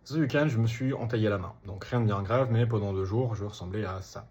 Ce week-end, je me suis entaillé la main. Donc rien de bien grave, mais pendant 2 jours, je ressemblais à ça.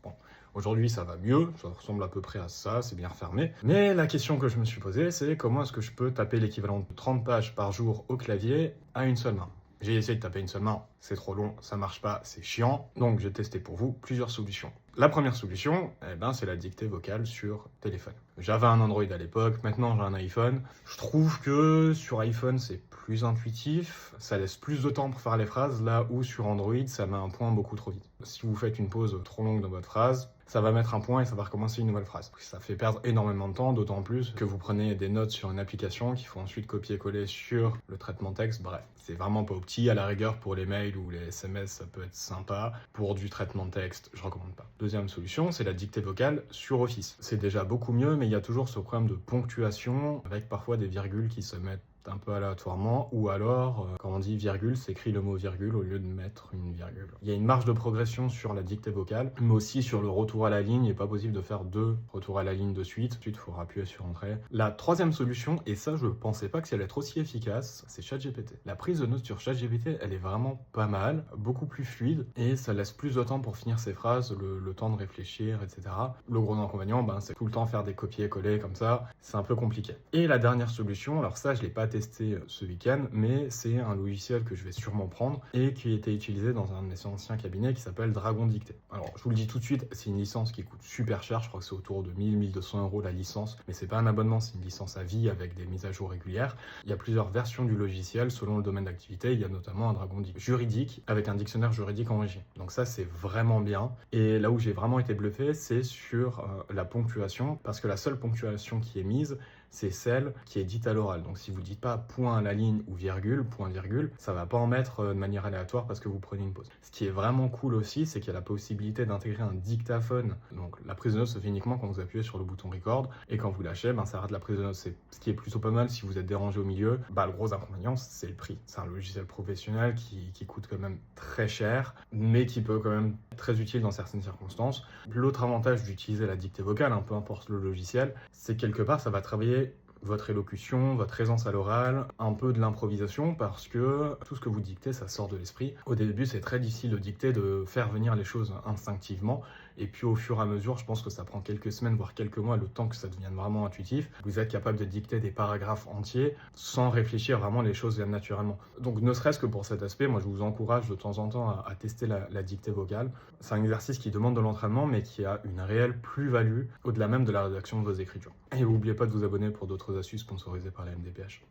Bon, aujourd'hui ça va mieux, ça ressemble à peu près à ça, c'est bien refermé. Mais la question que je me suis posée, c'est comment est-ce que je peux taper l'équivalent de 30 pages par jour au clavier à une seule main. J'ai essayé de taper une seule main, c'est trop long, ça marche pas, c'est chiant. Donc j'ai testé pour vous plusieurs solutions. La première solution, c'est la dictée vocale sur téléphone. J'avais un Android à l'époque, maintenant j'ai un iPhone. Je trouve que sur iPhone c'est plus intuitif, ça laisse plus de temps pour faire les phrases, là où sur Android ça met un point beaucoup trop vite. Si vous faites une pause trop longue dans votre phrase, ça va mettre un point et ça va recommencer une nouvelle phrase. Ça fait perdre énormément de temps, d'autant plus que vous prenez des notes sur une application qu'il faut ensuite copier-coller sur le traitement texte. Bref, c'est vraiment pas opti. À la rigueur, pour les mails ou les SMS, ça peut être sympa. Pour du traitement de texte, je recommande pas. Deuxième solution, c'est la dictée vocale sur Office. C'est déjà beaucoup mieux, mais il y a toujours ce problème de ponctuation avec parfois des virgules qui se mettent un peu aléatoirement, ou alors, quand on dit virgule, s'écrit le mot virgule au lieu de mettre une virgule. Il y a une marge de progression sur la dictée vocale, mais aussi sur le retour à la ligne. Il n'est pas possible de faire 2 retours à la ligne de suite. Ensuite, il faut appuyer sur Entrée. La troisième solution, et ça, je pensais pas que ça allait être aussi efficace, c'est ChatGPT. La prise de notes sur ChatGPT, elle est vraiment pas mal, beaucoup plus fluide, et ça laisse plus de temps pour finir ses phrases, le temps de réfléchir, etc. Le gros inconvénient, c'est tout le temps faire des copier-coller comme ça, c'est un peu compliqué. Et la dernière solution, alors ça, je l'ai pas testé ce week-end, mais c'est un logiciel que je vais sûrement prendre et qui a été utilisé dans un de mes anciens cabinets qui s'appelle Dragon Dictée. Alors, je vous le dis tout de suite, c'est une licence qui coûte super cher, je crois que c'est autour de 1000-1200 € la licence, mais c'est pas un abonnement, c'est une licence à vie avec des mises à jour régulières. Il y a plusieurs versions du logiciel selon le domaine d'activité, il y a notamment un Dragon Dictée juridique avec un dictionnaire juridique enrichi. Donc ça, c'est vraiment bien. Et là où j'ai vraiment été bluffé, c'est sur la ponctuation, parce que la seule ponctuation qui est mise, c'est celle qui est dite à l'oral. Donc si vous dites pas point à la ligne ou virgule, point virgule, ça va pas en mettre de manière aléatoire parce que vous prenez une pause. Ce qui est vraiment cool aussi, c'est qu'il y a la possibilité d'intégrer un dictaphone. Donc la prise de notes se fait uniquement quand vous appuyez sur le bouton record, et quand vous lâchez, ça arrête la prise de notes. C'est ce qui est plutôt pas mal si vous êtes dérangé au milieu. Le gros inconvénient, c'est le prix. C'est un logiciel professionnel qui coûte quand même très cher, mais qui peut quand même être très utile dans certaines circonstances. L'autre avantage d'utiliser la dictée vocale, peu importe le logiciel, c'est que quelque part ça va travailler votre élocution, votre aisance à l'oral, un peu de l'improvisation, parce que tout ce que vous dictez, ça sort de l'esprit. Au début, c'est très difficile de dicter, de faire venir les choses instinctivement, et puis au fur et à mesure, je pense que ça prend quelques semaines, voire quelques mois, le temps que ça devienne vraiment intuitif. Vous êtes capable de dicter des paragraphes entiers sans réfléchir, vraiment les choses viennent naturellement. Donc ne serait-ce que pour cet aspect, moi je vous encourage de temps en temps à tester la dictée vocale. C'est un exercice qui demande de l'entraînement, mais qui a une réelle plus-value au-delà même de la rédaction de vos écritures. Et n'oubliez pas de vous abonner pour d'autres astuces sponsorisées par la MDPH.